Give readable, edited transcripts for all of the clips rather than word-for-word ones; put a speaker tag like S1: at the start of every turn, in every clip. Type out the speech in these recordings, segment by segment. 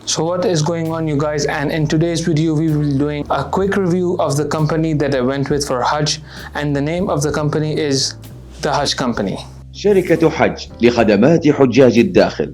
S1: So what is going on, you guys? And in today's video we will be doing a quick review of the company that I went with for Hajj, and the name of the company is the Hajj Company.
S2: شركة حج لخدمات حجاج الداخل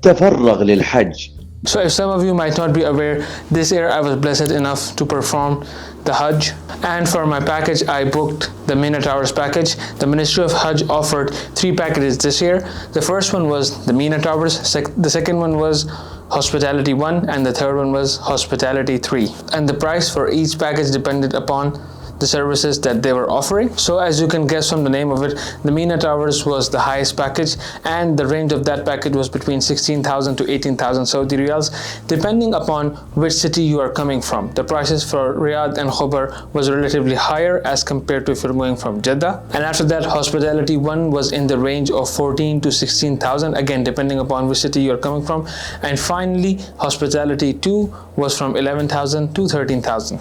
S2: تفرغ للحج.
S1: So if some of you might not be aware, this year I was blessed enough to perform the Hajj, and for my package I booked the Meena Towers package. The Ministry of Hajj offered 3 packages this year. The first one was the Meena Towers, the second one was Hospitality 1, and the third one was Hospitality 3. And the price for each package depended upon the services that they were offering. So as you can guess from the name of it, the Meena Towers was the highest package, and the range of that package was between 16,000 to 18,000 Saudi Riyals, depending upon which city you are coming from. The prices for Riyadh and Khobar was relatively higher as compared to if you're going from Jeddah. And after that, Hospitality 1 was in the range of 14 to 16,000, again depending upon which city you're coming from. And finally, Hospitality 2 was from 11,000 to 13,000.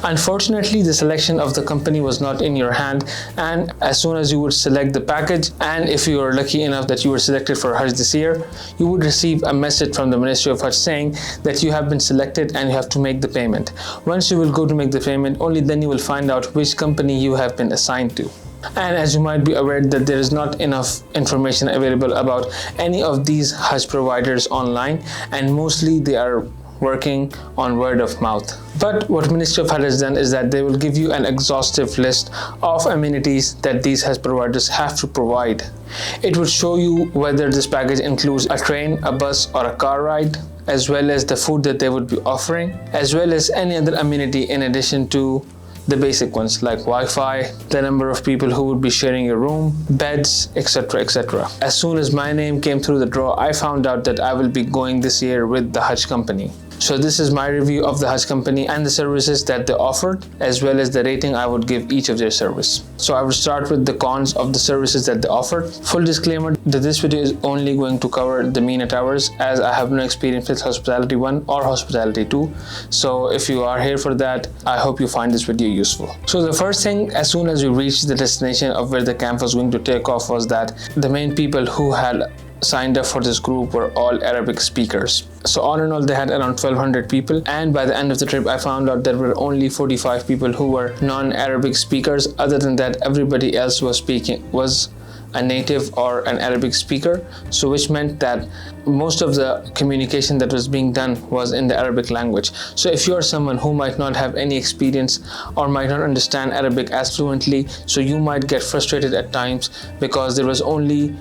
S1: Unfortunately, the selection of the company was not in your hand, and as soon as you would select the package, and if you are lucky enough that you were selected for Hajj this year, you would receive a message from the Ministry of Hajj saying that you have been selected and you have to make the payment. Once you will go to make the payment, only then you will find out which company you have been assigned to. And as you might be aware that there is not enough information available about any of these Hajj providers online, and mostly they are working on word of mouth. But what Ministry of Hajj has done is that they will give you an exhaustive list of amenities that these Hajj providers have to provide. It will show you whether this package includes a train, a bus or a car ride, as well as the food that they would be offering, as well as any other amenity in addition to the basic ones like Wi-Fi, the number of people who would be sharing your room, beds, etc, etc. As soon as my name came through the draw, I found out that I will be going this year with the Hajj Company. So this is my review of the Hajj Company and the services that they offered, as well as the rating I would give each of their service. So I will start with the cons of the services that they offered. Full disclaimer that this video is only going to cover the Meena Towers, as I have no experience with Hospitality 1 or Hospitality 2. So if you are here for that, I hope you find this video useful. So the first thing, as soon as we reached the destination of where the camp was going to take off, was that the main people who had signed up for this group were all Arabic speakers. So all in all, they had around 1,200 people, and by the end of the trip I found out there were only 45 people who were non-Arabic speakers. Other than that, everybody else was a native or an Arabic speaker, so which meant that most of the communication that was being done was in the Arabic language. So if you are someone who might not have any experience or might not understand Arabic as fluently, so you might get frustrated at times because there was only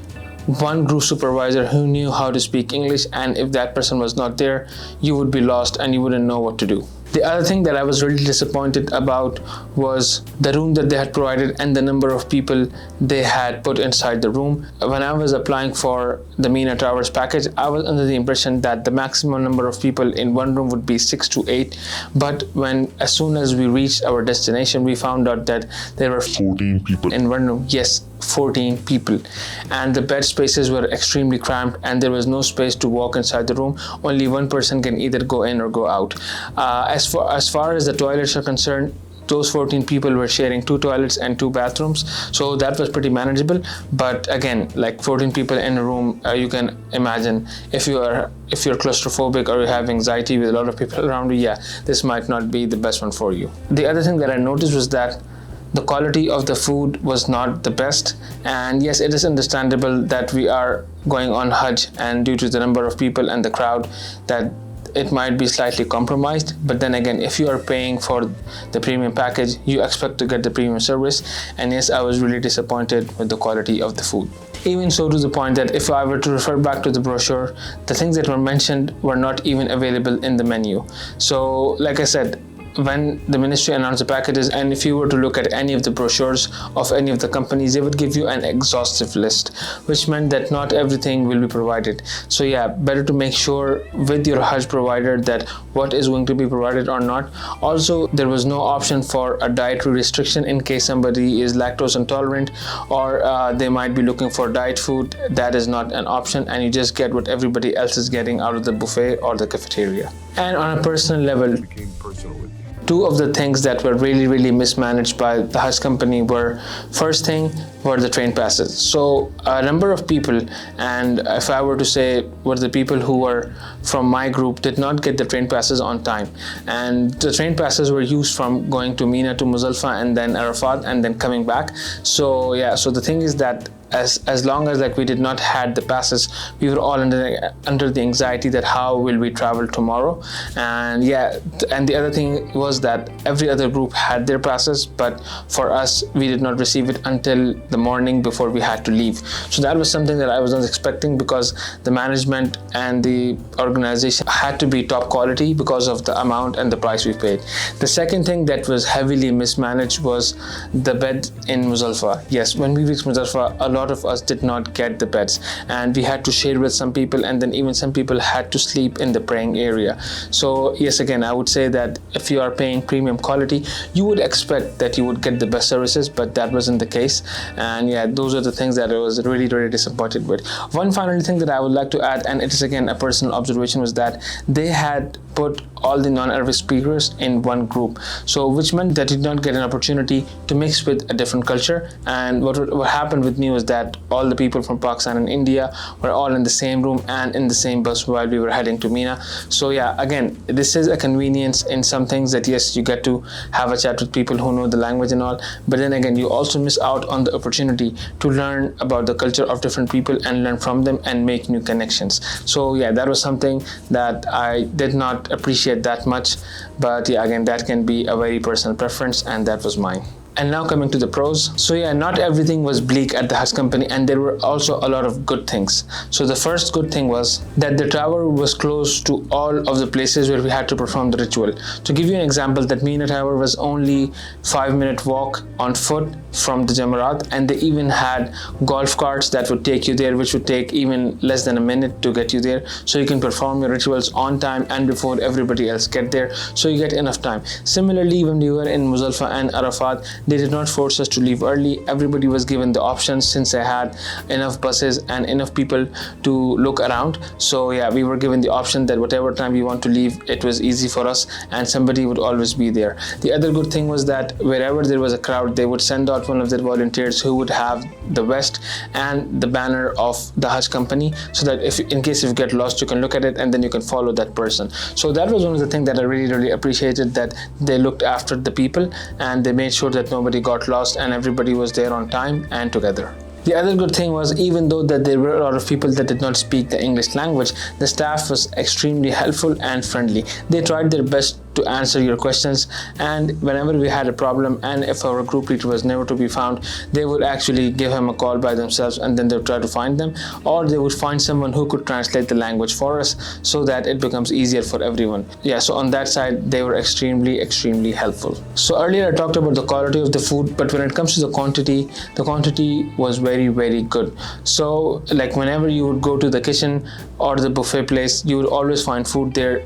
S1: one group supervisor who knew how to speak English, and if that person was not there, you would be lost and you wouldn't know what to do. The other thing that I was really disappointed about was the room that they had provided and the number of people they had put inside the room. When I was applying for the Meena Towers package, I was under the impression that the maximum number of people in one room would be 6 to 8. But as soon as we reached our destination, we found out that there were 14 people in one room. Yes, 14 people, and the bed spaces were extremely cramped and there was no space to walk inside the room. Only one person can either go in or go out. As far as the toilets are concerned, those 14 people were sharing 2 toilets and 2 bathrooms, so that was pretty manageable. But again, like 14 people in a room, you can imagine if you're claustrophobic or you have anxiety with a lot of people around you, yeah, this might not be the best one for you. The other thing that I noticed was that the quality of the food was not the best, and yes, it is understandable that we are going on Hajj, and due to the number of people and the crowd, that it might be slightly compromised. But then again, if you are paying for the premium package, you expect to get the premium service, and yes, I was really disappointed with the quality of the food. Even so, to the point that if I were to refer back to the brochure, the things that were mentioned were not even available in the menu. So like I said, when the ministry announced the packages, and if you were to look at any of the brochures of any of the companies, they would give you an exhaustive list, which meant that not everything will be provided. So yeah, better to make sure with your Hajj provider that what is going to be provided or not. Also, there was no option for a dietary restriction in case somebody is lactose intolerant, or they might be looking for diet food. That is not an option, and you just get what everybody else is getting out of the buffet or the cafeteria. And on a personal level, two of the things that were really mismanaged by the Hajj company were, first thing were the train passes. So a number of people, and if I were to say were the people who were from my group, did not get the train passes on time, and the train passes were used from going to Meena to Muzdalifah and then Arafat and then coming back. So yeah, so the thing is that as long as like we did not had the passes, we were all under the anxiety that how will we travel tomorrow. And yeah, and the other thing was that every other group had their passes, but for us we did not receive it until the morning before we had to leave. So that was something that I was not expecting, because the management and the organization had to be top quality because of the amount and the price we paid. The second thing that was heavily mismanaged was the bed in Muzdalifah. Yes, when we reached Muzdalifah, a lot of us did not get the beds, and we had to share with some people, and then even some people had to sleep in the praying area. So yes, again, I would say that if you are paying premium quality, you would expect that you would get the best services, but that wasn't the case. And yeah, those are the things that I was really disappointed with. One final thing that I would like to add, and it is again a personal observation, was that they had put all the non-Arabic speakers in one group, so which meant that you did not get an opportunity to mix with a different culture. And what happened with me was that all the people from Pakistan and India were all in the same room and in the same bus while we were heading to Meena. So yeah, again, this is a convenience in some things, that yes, you get to have a chat with people who know the language and all, but then again, you also miss out on the opportunity to learn about the culture of different people and learn from them and make new connections. So yeah, that was something that I did not appreciate that much, but yeah, again, that can be a very personal preference, and that was mine. And now coming to the pros. So yeah, not everything was bleak at the Hajj company, and there were also a lot of good things. So the first good thing was that the tower was close to all of the places where we had to perform the ritual. To give you an example, that Meena Tower was only 5-minute walk on foot from the Jamarat, and they even had golf carts that would take you there, which would take even less than a minute to get you there, so you can perform your rituals on time and before everybody else get there, so you get enough time. Similarly, when we were in Muzdalifah and Arafat, they did not force us to leave early. Everybody was given the options, since they had enough buses and enough people to look around. So yeah, we were given the option that whatever time we want to leave, it was easy for us, and somebody would always be there. The other good thing was that wherever there was a crowd, they would send out one of their volunteers who would have the vest and the banner of the Hajj company, so that if in case you get lost, you can look at it and then you can follow that person. So that was one of the things that I really appreciated, that they looked after the people and they made sure that nobody got lost and everybody was there on time and together. The other good thing was, even though that there were a lot of people that did not speak the English language, the staff was extremely helpful and friendly. They tried their best to answer your questions, and whenever we had a problem and if our group leader was never to be found, they would actually give him a call by themselves, and then they would try to find them, or they would find someone who could translate the language for us, so that it becomes easier for everyone. Yeah, so on that side, they were extremely helpful. So earlier I talked about the quality of the food, but when it comes to the quantity was very good. So like whenever you would go to the kitchen or the buffet place, you would always find food there.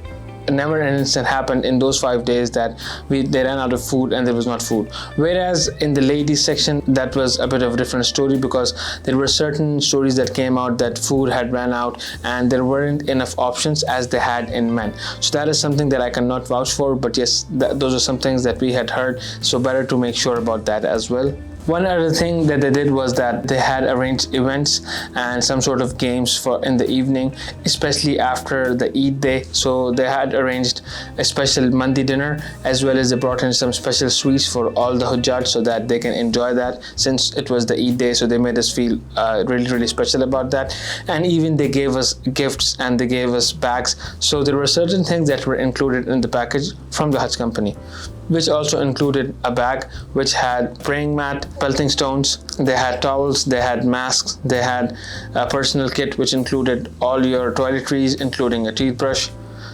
S1: Never an instant happened in those 5 days that they ran out of food and there was not food. Whereas in the ladies section, that was a bit of a different story, because there were certain stories that came out that food had ran out and there weren't enough options as they had in men. So that is something that I cannot vouch for, but yes, those are some things that we had heard, so better to make sure about that as well. One other thing that they did was that they had arranged events and some sort of games for in the evening, especially after the Eid day. So they had arranged a special mandi dinner, as well as they brought in some special sweets for all the Hujjaj so that they can enjoy that, since it was the Eid day. So they made us feel really special about that. And even they gave us gifts and they gave us bags. So there were certain things that were included in the package from the Hajj company, which also included a bag which had praying mat, pelting stones, they had towels, they had masks, they had a personal kit which included all your toiletries, including a toothbrush.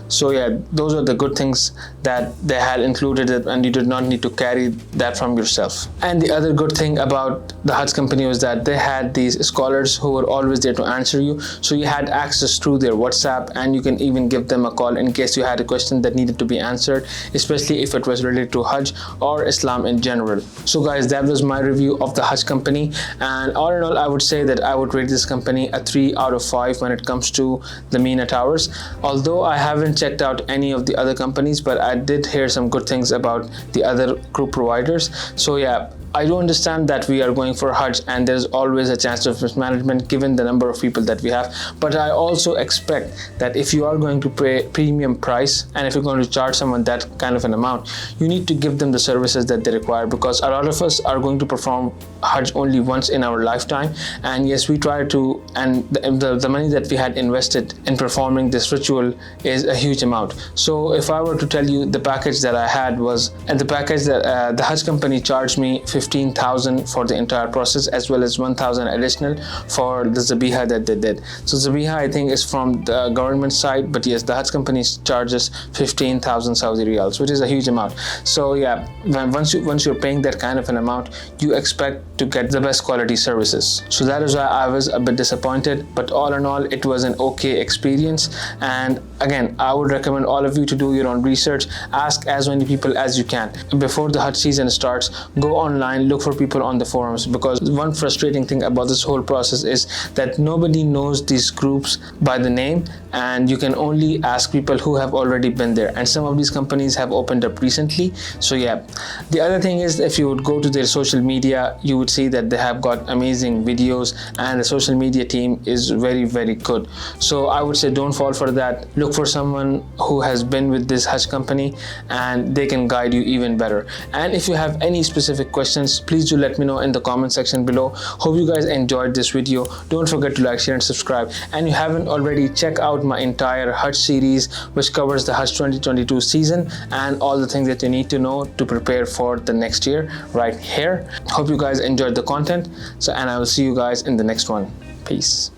S1: So yeah, those are the good things that they had included, and you did not need to carry that from yourself. And the other good thing about the Hajj company was that they had these scholars who were always there to answer you. So you had access through their WhatsApp, and you can even give them a call in case you had a question that needed to be answered, especially if it was related to Hajj or Islam in general. So guys, that was my review of the Hajj company, and all in all, I would say that I would rate this company a 3 out of 5 when it comes to the Meena Towers. Although I haven't haven't checked out any of the other companies, but I did hear some good things about the other group providers. So yeah, I do understand that we are going for Hajj and there's always a chance of mismanagement given the number of people that we have, but I also expect that if you are going to pay premium price and if you're going to charge someone that kind of an amount, you need to give them the services that they require, because a lot of us are going to perform Hajj only once in our lifetime. And yes, we try to, and the money that we had invested in performing this ritual is a huge amount. So if I were to tell you the package that I had was, and the package that the Hajj company charged me 15,000 for the entire process, as well as 1,000 additional for the zabiha that they did. So zabiha, I think, is from the government side, but yes, the Hajj company charges 15,000 Saudi riyals, which is a huge amount. So yeah, once you're paying that kind of an amount, you expect to get the best quality services. So that is why I was a bit disappointed, but all in all, it was an okay experience. And again, I would recommend all of you to do your own research, ask as many people as you can. Before the Hajj season starts, go online, look for people on the forums, because one frustrating thing about this whole process is that nobody knows these groups by the name, and you can only ask people who have already been there, and some of these companies have opened up recently. So yeah, the other thing is, if you would go to their social media, you would see that they have got amazing videos and the social media team is very good. So I would say don't fall for that. Look for someone who has been with this Hajj company and they can guide you even better. And if you have any specific questions, please do let me know in the comment section below. Hope you guys enjoyed this video. Don't forget to like, share and subscribe. And you haven't already, check out my entire Hajj series, which covers the Hajj 2022 season and all the things that you need to know to prepare for the next year right here. Hope you guys enjoyed the content. And I will see you guys in the next one. Peace.